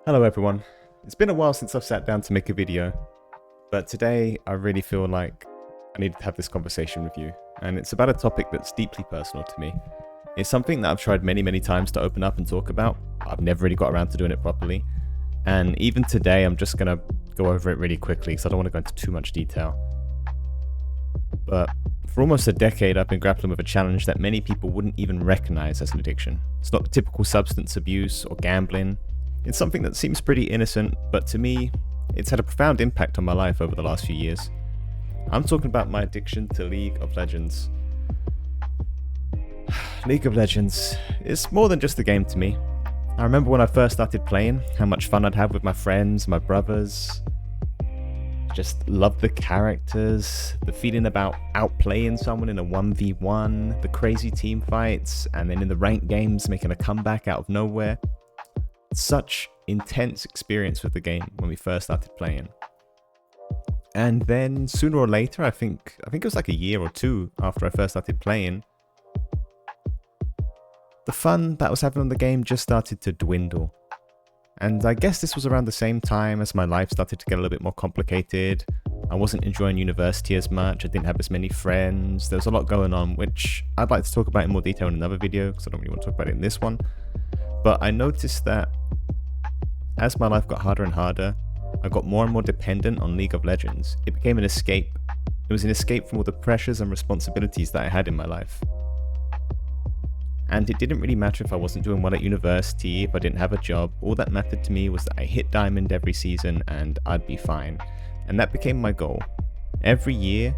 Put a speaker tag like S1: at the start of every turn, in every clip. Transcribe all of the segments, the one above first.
S1: Hello everyone. It's been a while since I've sat down to make a video, but today I really feel like I needed to have this conversation with you, and it's about a topic that's deeply personal to me. It's something that I've tried many times to open up and talk about. I've never really got around to doing it properly, and even today I'm just gonna go over it really quickly because I don't want to go into too much detail. But for almost a decade I've been grappling with a challenge that many people wouldn't even recognize as an addiction. It's not the typical substance abuse or gambling. It's something that seems pretty innocent, but to me, it's had a profound impact on my life over the last few years. I'm talking about my addiction to League of Legends. League of Legends is more than just a game to me. I remember when I first started playing, how much fun I'd have with my friends, my brothers. Just loved the characters, the feeling about outplaying someone in a 1v1, the crazy team fights, and then in the ranked games making a comeback out of nowhere. Such intense experience with the game when we first started playing. And then sooner or later, I think it was like a year or two after I first started playing, the fun that I was having on the game just started to dwindle. And I guess this was around the same time as my life started to get a little bit more complicated. I wasn't enjoying university as much, I didn't have as many friends, there was a lot going on, which I'd like to talk about in more detail in another video because I don't really want to talk about it in this one. But I noticed that as my life got harder and harder, I got more and more dependent on League of Legends. It became an escape. It was an escape from all the pressures and responsibilities that I had in my life. And it didn't really matter if I wasn't doing well at university, if I didn't have a job. All that mattered to me was that I hit Diamond every season and I'd be fine. And that became my goal. Every year,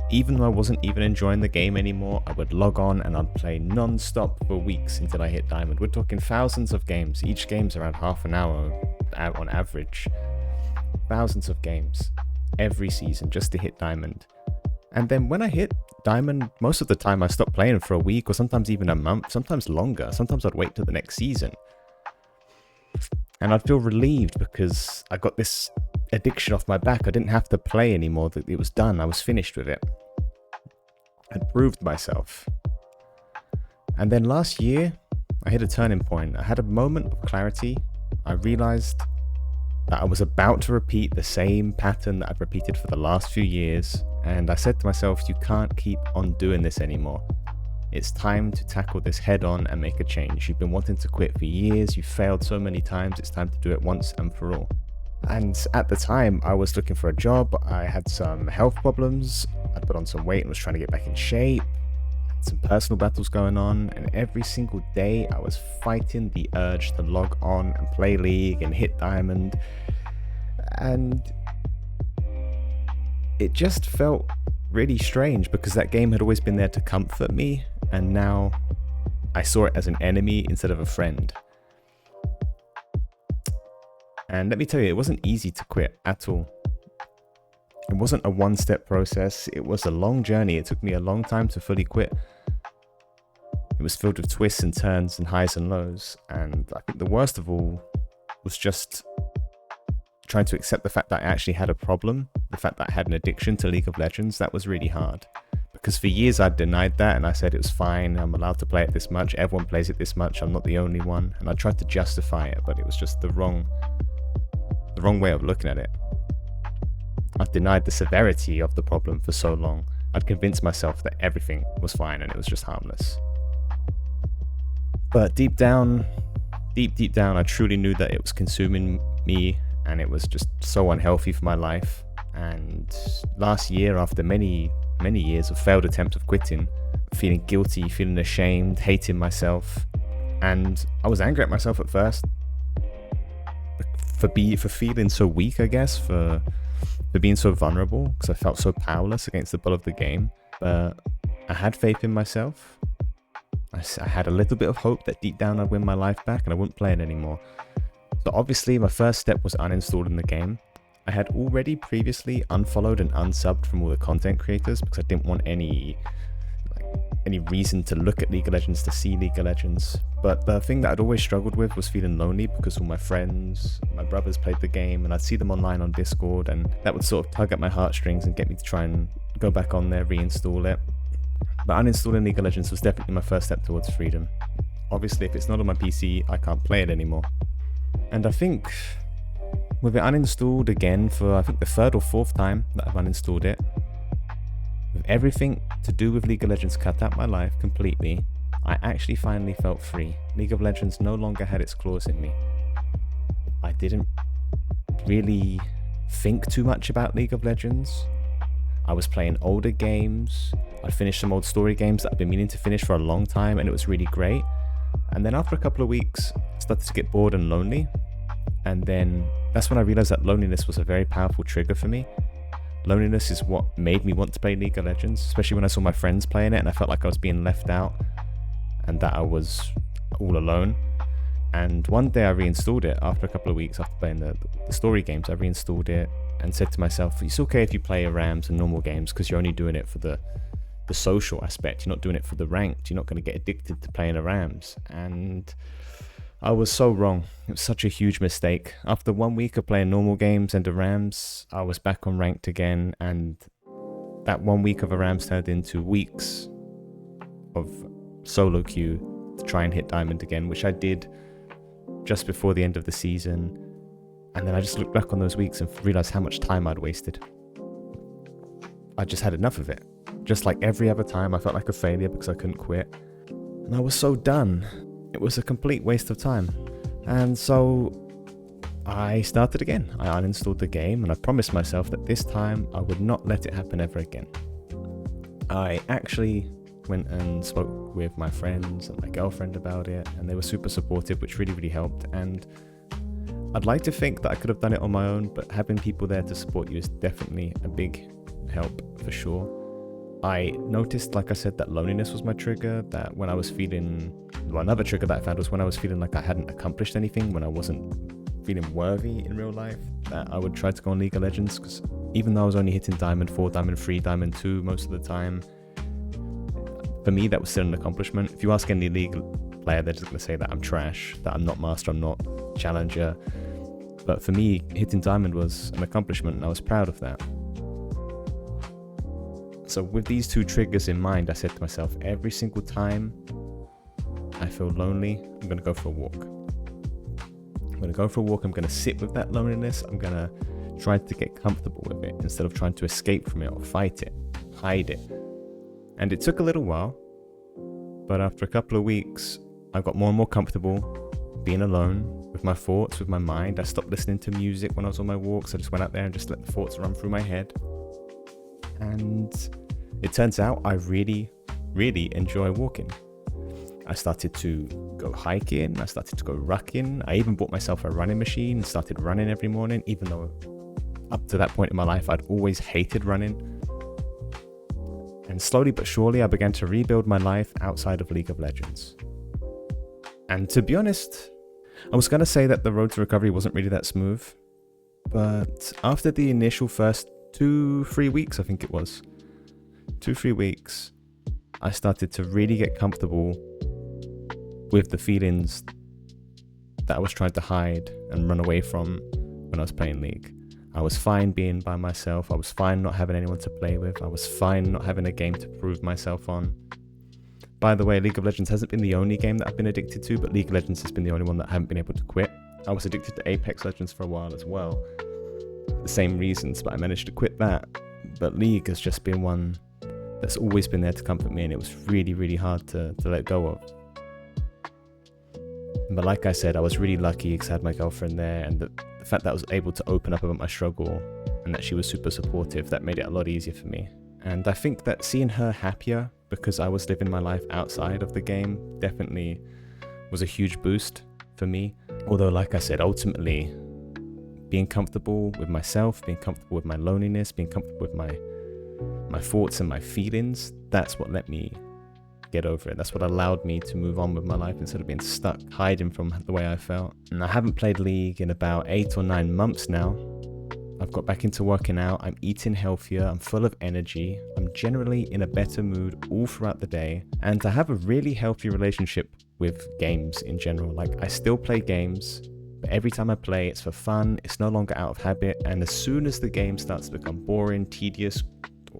S1: even though I wasn't even enjoying the game anymore, I would log on and I'd play non-stop for weeks until I hit Diamond. We're talking thousands of games. Each game's around half an hour out on average. Thousands of games every season just to hit Diamond. And then when I hit Diamond, most of the time I stopped playing for a week or sometimes even a month, sometimes longer. Sometimes I'd wait till the next season. And I'd feel relieved because I got this addiction off my back. I didn't have to play anymore. It was done. I was finished with it. I'd proved myself. And then last year, I hit a turning point. I had a moment of clarity. I realized that I was about to repeat the same pattern that I've repeated for the last few years. And I said to myself, you can't keep on doing this anymore. It's time to tackle this head on and make a change. You've been wanting to quit for years. You've failed so many times. It's time to do it once and for all. And at the time, I was looking for a job. I had some health problems. I'd put on some weight and was trying to get back in shape. Had some personal battles going on. And every single day, I was fighting the urge to log on and play League and hit Diamond. And it just felt really strange because that game had always been there to comfort me. And now I saw it as an enemy instead of a friend. And let me tell you, it wasn't easy to quit at all. It wasn't a one-step process. It was a long journey. It took me a long time to fully quit. It was filled with twists and turns and highs and lows. And I think the worst of all was just trying to accept the fact that I actually had a problem. The fact that I had an addiction to League of Legends. That was really hard. Because for years I'd denied that and I said it was fine. I'm allowed to play it this much. Everyone plays it this much. I'm not the only one. And I tried to justify it, but it was just the wrong way of looking at it. I'd denied the severity of the problem for so long. I'd convinced myself that everything was fine and it was just harmless. But deep down, I truly knew that it was consuming me and it was just so unhealthy for my life. And last year, after many years of failed attempts of quitting, feeling guilty, feeling ashamed, hating myself, and I was angry at myself at first for feeling so weak, I guess, for being so vulnerable, because I felt so powerless against the pull of the game. But I had faith in myself. I had a little bit of hope that deep down I'd win my life back and I wouldn't play it anymore. So obviously my first step was uninstalling the game. I had already previously unfollowed and unsubbed from all the content creators because I didn't want any reason to look at League of Legends, to see League of Legends. But the thing that I'd always struggled with was feeling lonely because all my friends, my brothers played the game and I'd see them online on Discord, and that would sort of tug at my heartstrings and get me to try and go back on there, reinstall it. But uninstalling League of Legends was definitely my first step towards freedom. Obviously, if it's not on my PC, I can't play it anymore. And I think with it uninstalled again for I think the third or fourth time that I've uninstalled it, with everything to do with League of Legends cut out my life completely, I actually finally felt free. League of Legends no longer had its claws in me. I didn't really think too much about League of Legends. I was playing older games. I'd finished some old story games that I've been meaning to finish for a long time, and it was really great. And then after a couple of weeks, I started to get bored and lonely. And then that's when I realized that loneliness was a very powerful trigger for me. Loneliness is what made me want to play League of Legends, especially when I saw my friends playing it and I felt like I was being left out and that I was all alone. And one day I reinstalled it after a couple of weeks after playing the story games. I reinstalled it and said to myself, it's okay if you play RAMs and normal games because you're only doing it for the social aspect. You're not doing it for the ranked. You're not going to get addicted to playing RAMs. And I was so wrong. It was such a huge mistake. After 1 week of playing normal games and the RAMs, I was back on ranked again, and that 1 week of a RAMs turned into weeks of solo queue to try and hit diamond again, which I did just before the end of the season. And then I just looked back on those weeks and realized how much time I'd wasted. I just had enough of it. Just like every other time, I felt like a failure because I couldn't quit. And I was so done. It was a complete waste of time. And so I started again. I uninstalled the game and I promised myself that this time I would not let it happen ever again. I actually went and spoke with my friends and my girlfriend about it, and they were super supportive, which really, really helped. And I'd like to think that I could have done it on my own, but having people there to support you is definitely a big help for sure. I noticed, like I said, that loneliness was my trigger, that when I was feeling, well, another trigger that I found was when I was feeling like I hadn't accomplished anything, when I wasn't feeling worthy in real life, that I would try to go on League of Legends, because even though I was only hitting Diamond 4, Diamond 3, Diamond 2 most of the time, for me that was still an accomplishment. If you ask any League player, they're just going to say that I'm trash, that I'm not Master, I'm not Challenger. But for me, hitting Diamond was an accomplishment and I was proud of that. So with these two triggers in mind, I said to myself, every single time I feel lonely, I'm going to go for a walk. I'm going to go for a walk, I'm going to sit with that loneliness, I'm going to try to get comfortable with it instead of trying to escape from it or fight it, hide it. And it took a little while, but after a couple of weeks, I got more and more comfortable being alone with my thoughts, with my mind. I stopped listening to music when I was on my walks. I just went out there and just let the thoughts run through my head. And it turns out I really, really enjoy walking. I started to go hiking, I started to go rucking. I even bought myself a running machine and started running every morning, even though up to that point in my life, I'd always hated running. And slowly but surely, I began to rebuild my life outside of League of Legends. And to be honest, I was going to say that the road to recovery wasn't really that smooth. But after the initial first 2-3 weeks, I think it was, 2-3 weeks, I started to really get comfortable with the feelings that I was trying to hide and run away from when I was playing League. I was fine being by myself. I was fine not having anyone to play with. I was fine not having a game to prove myself on. By the way, League of Legends hasn't been the only game that I've been addicted to, but League of Legends has been the only one that I haven't been able to quit. I was addicted to Apex Legends for a while as well. The same reasons, but I managed to quit that. But League has just been one that's always been there to comfort me, and it was really, really hard to let go of. But like I said, I was really lucky because I had my girlfriend there, and the fact that I was able to open up about my struggle and that she was super supportive, that made it a lot easier for me. And I think that seeing her happier because I was living my life outside of the game definitely was a huge boost for me. Although, like I said, ultimately being comfortable with myself, being comfortable with my loneliness, being comfortable with my thoughts and my feelings, that's what let me get over it. That's what allowed me to move on with my life instead of being stuck hiding from the way I felt. And I haven't played League in about 8 or 9 months now. I've got back into working out, I'm eating healthier, I'm full of energy, I'm generally in a better mood all throughout the day, and I have a really healthy relationship with games in general. Like, I still play games, but every time I play, it's for fun, it's no longer out of habit, and as soon as the game starts to become boring, tedious, I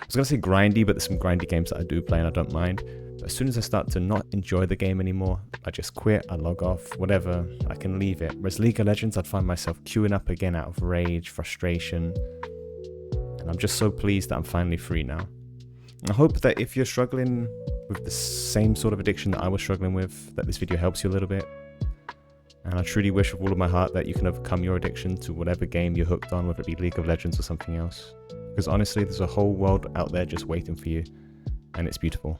S1: was going to say grindy, but there's some grindy games that I do play and I don't mind. But But as soon as I start to not enjoy the game anymore, I just quit, I log off, whatever, I can leave it. Whereas League of Legends, I'd find myself queuing up again out of rage, frustration, and I'm just so pleased that I'm finally free now. I hope that if you're struggling with the same sort of addiction that I was struggling with, that this video helps you a little bit. And I truly wish with all of my heart that you can overcome your addiction to whatever game you're hooked on, whether it be League of Legends or something else. Because honestly, there's a whole world out there just waiting for you, and it's beautiful.